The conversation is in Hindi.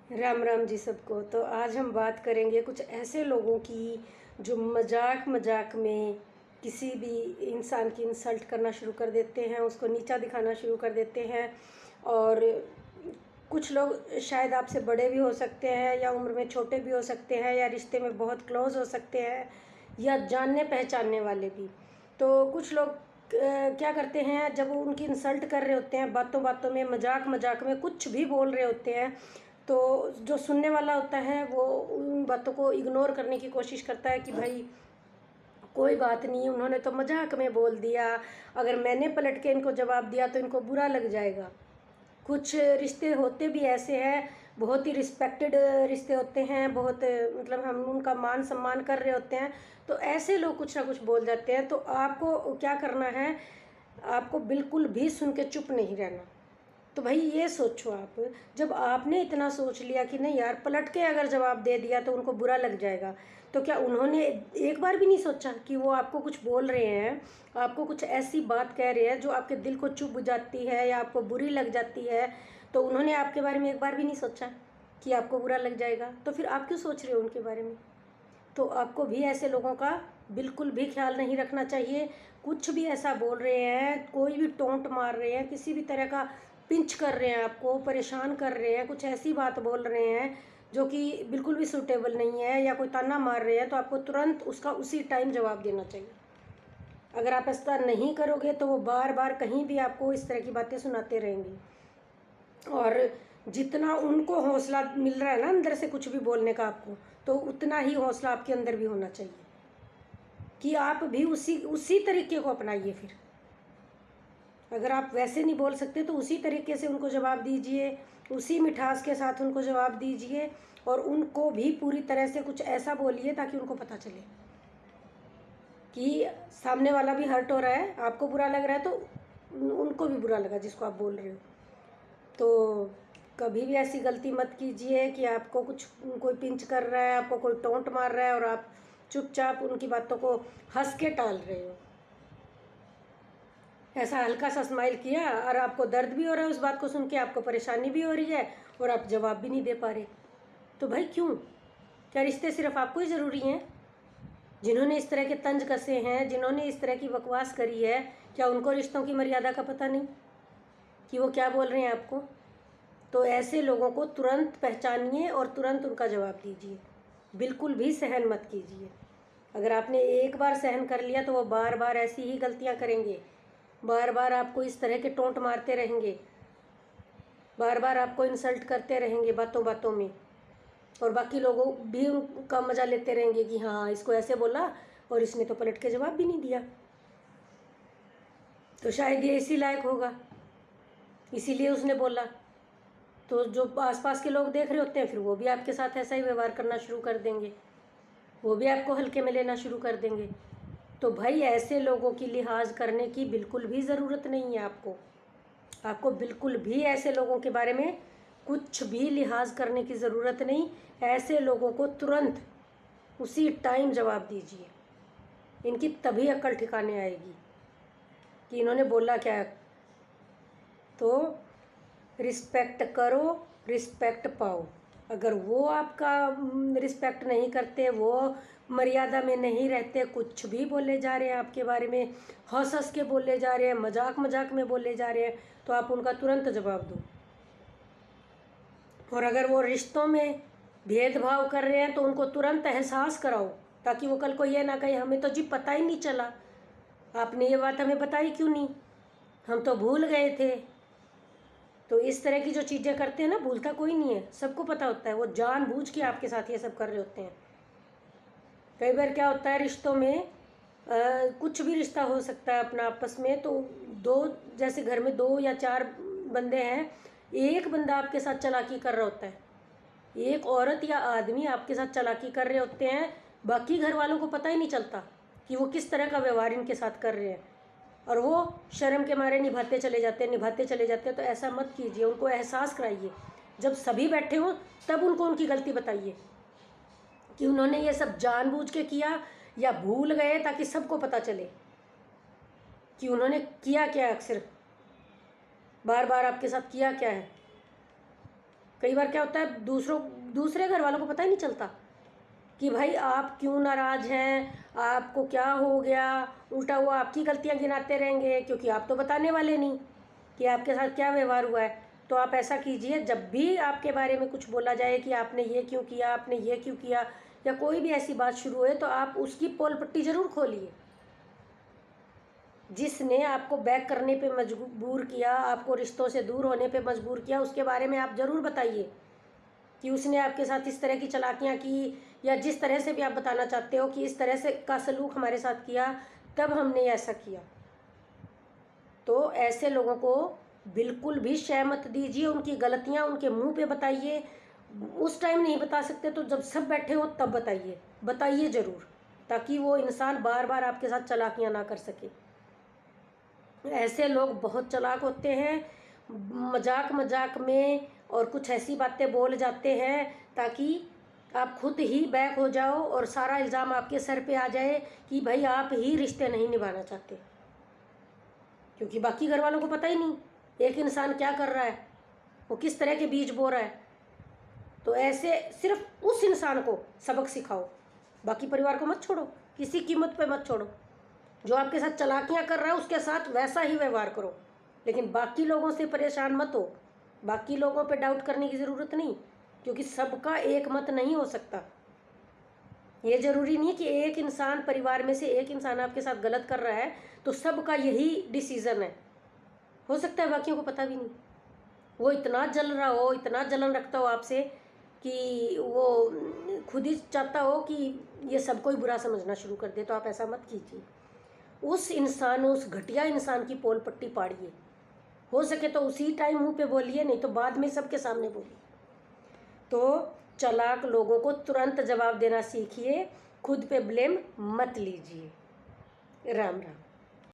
राम राम जी सबको। तो आज हम बात करेंगे कुछ ऐसे लोगों की जो मजाक मजाक में किसी भी इंसान की इंसल्ट करना शुरू कर देते हैं, उसको नीचा दिखाना शुरू कर देते हैं। और कुछ लोग शायद आपसे बड़े भी हो सकते हैं, या उम्र में छोटे भी हो सकते हैं, या रिश्ते में बहुत क्लोज हो सकते हैं, या जानने पहचानने वाले भी। तो कुछ लोग क्या करते हैं, जब वो उनकी इंसल्ट कर रहे होते हैं, बातों बातों में मजाक मजाक में कुछ भी बोल रहे होते हैं, तो जो सुनने वाला होता है वो उन बातों को इग्नोर करने की कोशिश करता है कि भाई कोई बात नहीं, उन्होंने तो मजाक में बोल दिया, अगर मैंने पलट के इनको जवाब दिया तो इनको बुरा लग जाएगा। कुछ रिश्ते होते भी ऐसे हैं, बहुत ही रिस्पेक्टेड रिश्ते होते हैं, बहुत मतलब हम उनका मान सम्मान कर रहे होते हैं, तो ऐसे लोग कुछ ना कुछ बोल जाते हैं। तो आपको क्या करना है, आपको बिल्कुल भी सुन के चुप नहीं रहना। तो भाई ये सोचो, आप जब आपने इतना सोच लिया कि नहीं यार, पलट के अगर जवाब दे दिया तो उनको बुरा लग जाएगा, तो क्या उन्होंने एक बार भी नहीं सोचा कि वो आपको कुछ बोल रहे हैं, आपको कुछ ऐसी बात कह रहे हैं जो आपके दिल को चुभ जाती है या आपको बुरी लग जाती है, तो उन्होंने आपके बारे में एक बार भी नहीं सोचा कि आपको बुरा लग जाएगा? तो फिर आप क्यों सोच रहे हो उनके बारे में? तो आपको भी ऐसे लोगों का बिल्कुल भी ख्याल नहीं रखना चाहिए। कुछ भी ऐसा बोल रहे हैं, कोई भी टोंट मार रहे हैं, किसी भी तरह का पिंच कर रहे हैं, आपको परेशान कर रहे हैं, कुछ ऐसी बात बोल रहे हैं जो कि बिल्कुल भी सूटेबल नहीं है, या कोई ताना मार रहे हैं, तो आपको तुरंत उसका उसी टाइम जवाब देना चाहिए। अगर आप ऐसा नहीं करोगे तो वो बार बार कहीं भी आपको इस तरह की बातें सुनाते रहेंगे। और जितना उनको हौसला मिल रहा है ना अंदर से कुछ भी बोलने का आपको, तो उतना ही हौसला आपके अंदर भी होना चाहिए कि आप भी उसी तरीके को अपनाइए। फिर अगर आप वैसे नहीं बोल सकते तो उसी तरीके से उनको जवाब दीजिए, उसी मिठास के साथ उनको जवाब दीजिए, और उनको भी पूरी तरह से कुछ ऐसा बोलिए ताकि उनको पता चले कि सामने वाला भी हर्ट हो रहा है, आपको बुरा लग रहा है तो उनको भी बुरा लगा जिसको आप बोल रहे हो। तो कभी भी ऐसी गलती मत कीजिए कि आपको कुछ कोई पिंच कर रहा है, आपको कोई टोंट मार रहा है और आप चुपचाप उनकी बातों को हंस के टाल रहे हो। ऐसा हल्का सा स्माइल किया और आपको दर्द भी हो रहा है उस बात को सुन के, आपको परेशानी भी हो रही है, और आप जवाब भी नहीं दे पा रहे। तो भाई क्यों? क्या रिश्ते सिर्फ आपको ही ज़रूरी हैं? जिन्होंने इस तरह के तंज कसे हैं, जिन्होंने इस तरह की बकवास करी है, क्या उनको रिश्तों की मर्यादा का पता नहीं कि वो क्या बोल रहे हैं आपको? तो ऐसे लोगों को तुरंत पहचानिए और तुरंत उनका जवाब दीजिए, बिल्कुल भी सहन मत कीजिए। अगर आपने एक बार सहन कर लिया तो वो बार बार ऐसी ही गलतियां करेंगे, बार बार आपको इस तरह के टोंट मारते रहेंगे, बार बार आपको इंसल्ट करते रहेंगे बातों बातों में, और बाकी लोगों भी उनका मज़ा लेते रहेंगे कि हाँ इसको ऐसे बोला और इसने तो पलट के जवाब भी नहीं दिया, तो शायद ये इसी लायक होगा, इसीलिए उसने बोला। तो जो आसपास के लोग देख रहे होते हैं फिर वो भी आपके साथ ऐसा ही व्यवहार करना शुरू कर देंगे, वो भी आपको हल्के में लेना शुरू कर देंगे। तो भाई ऐसे लोगों की लिहाज करने की बिल्कुल भी ज़रूरत नहीं है आपको बिल्कुल भी ऐसे लोगों के बारे में कुछ भी लिहाज करने की ज़रूरत नहीं। ऐसे लोगों को तुरंत उसी टाइम जवाब दीजिए, इनकी तभी अक्ल ठिकाने आएगी कि इन्होंने बोला क्या है। तो रिस्पेक्ट करो, रिस्पेक्ट पाओ। अगर वो आपका रिस्पेक्ट नहीं करते, वो मर्यादा में नहीं रहते, कुछ भी बोले जा रहे हैं आपके बारे में, हंस हंस के बोले जा रहे हैं, मजाक मजाक में बोले जा रहे हैं, तो आप उनका तुरंत जवाब दो। और अगर वो रिश्तों में भेदभाव कर रहे हैं तो उनको तुरंत एहसास कराओ, ताकि वो कल को ये ना कहे हमें तो जी पता ही नहीं चला, आपने ये बात हमें बताई क्यों नहीं, हम तो भूल गए थे। तो इस तरह की जो चीज़ें करते हैं ना, भूलता कोई नहीं है, सबको पता होता है, वो जानबूझ के आपके साथ ये सब कर रहे होते हैं। कई बार क्या होता है रिश्तों में, कुछ भी रिश्ता हो सकता है अपना आपस में, तो दो, जैसे घर में 2 या 4 बंदे हैं, एक बंदा आपके साथ चालाकी कर रहा होता है, एक औरत या आदमी आपके साथ चालाकी कर रहे होते हैं, बाकी घर वालों को पता ही नहीं चलता कि वो किस तरह का व्यवहार इनके साथ कर रहे हैं, और वो शर्म के मारे निभाते चले जाते हैं, निभाते चले जाते हैं। तो ऐसा मत कीजिए, उनको एहसास कराइए, जब सभी बैठे हों तब उनको उनकी गलती बताइए कि उन्होंने ये सब जानबूझ के किया या भूल गए, ताकि सबको पता चले कि उन्होंने किया क्या है, अक्सर बार बार आपके साथ किया क्या है। कई बार क्या होता है, दूसरे घर वालों को पता ही नहीं चलता कि भाई आप क्यों नाराज़ हैं, आपको क्या हो गया। उल्टा वो आपकी गलतियां गिनाते रहेंगे, क्योंकि आप तो बताने वाले नहीं कि आपके साथ क्या व्यवहार हुआ है। तो आप ऐसा कीजिए, जब भी आपके बारे में कुछ बोला जाए कि आपने ये क्यों किया, आपने ये क्यों किया, या कोई भी ऐसी बात शुरू हुए, तो आप उसकी पोल पट्टी ज़रूर खोलिए। जिसने आपको बैक करने पे मजबूर किया, आपको रिश्तों से दूर होने पे मजबूर किया, उसके बारे में आप ज़रूर बताइए कि उसने आपके साथ इस तरह की चालाकियाँ की, या जिस तरह से भी आप बताना चाहते हो कि इस तरह से का सलूक हमारे साथ किया, तब हमने ऐसा किया। तो ऐसे लोगों को बिल्कुल भी शय मत दीजिए, उनकी गलतियाँ उनके मुंह पे बताइए। उस टाइम नहीं बता सकते तो जब सब बैठे हो तब बताइए ज़रूर, ताकि वो इंसान बार बार आपके साथ चालाकियाँ ना कर सके। ऐसे लोग बहुत चालाक होते हैं, मजाक मजाक में और कुछ ऐसी बातें बोल जाते हैं ताकि आप खुद ही बैक हो जाओ और सारा इल्ज़ाम आपके सर पे आ जाए कि भाई आप ही रिश्ते नहीं निभाना चाहते, क्योंकि बाकी घर वालों को पता ही नहीं एक इंसान क्या कर रहा है, वो किस तरह के बीज बो रहा है। तो ऐसे सिर्फ उस इंसान को सबक सिखाओ, बाकी परिवार को मत छोड़ो, किसी कीमत पे मत छोड़ो। जो आपके साथ चालाकियाँ कर रहा है उसके साथ वैसा ही व्यवहार करो, लेकिन बाकी लोगों से परेशान मत हो। बाकी लोगों पे डाउट करने की ज़रूरत नहीं, क्योंकि सबका एक मत नहीं हो सकता। ये ज़रूरी नहीं कि एक इंसान, परिवार में से एक इंसान आपके साथ गलत कर रहा है तो सबका यही डिसीज़न है। हो सकता है बाकियों को पता भी नहीं, वो इतना जल रहा हो, इतना जलन रखता हो आपसे कि वो खुद ही चाहता हो कि ये सबको ही बुरा समझना शुरू कर दे। तो आप ऐसा मत कीजिए। उस इंसान, उस घटिया इंसान की पोल पट्टी पाड़िए। हो सके तो उसी टाइम मुंह पे बोलिए, नहीं तो बाद में सबके सामने बोलिए। तो चालाक लोगों को तुरंत जवाब देना सीखिए, खुद पे ब्लेम मत लीजिए। राम राम।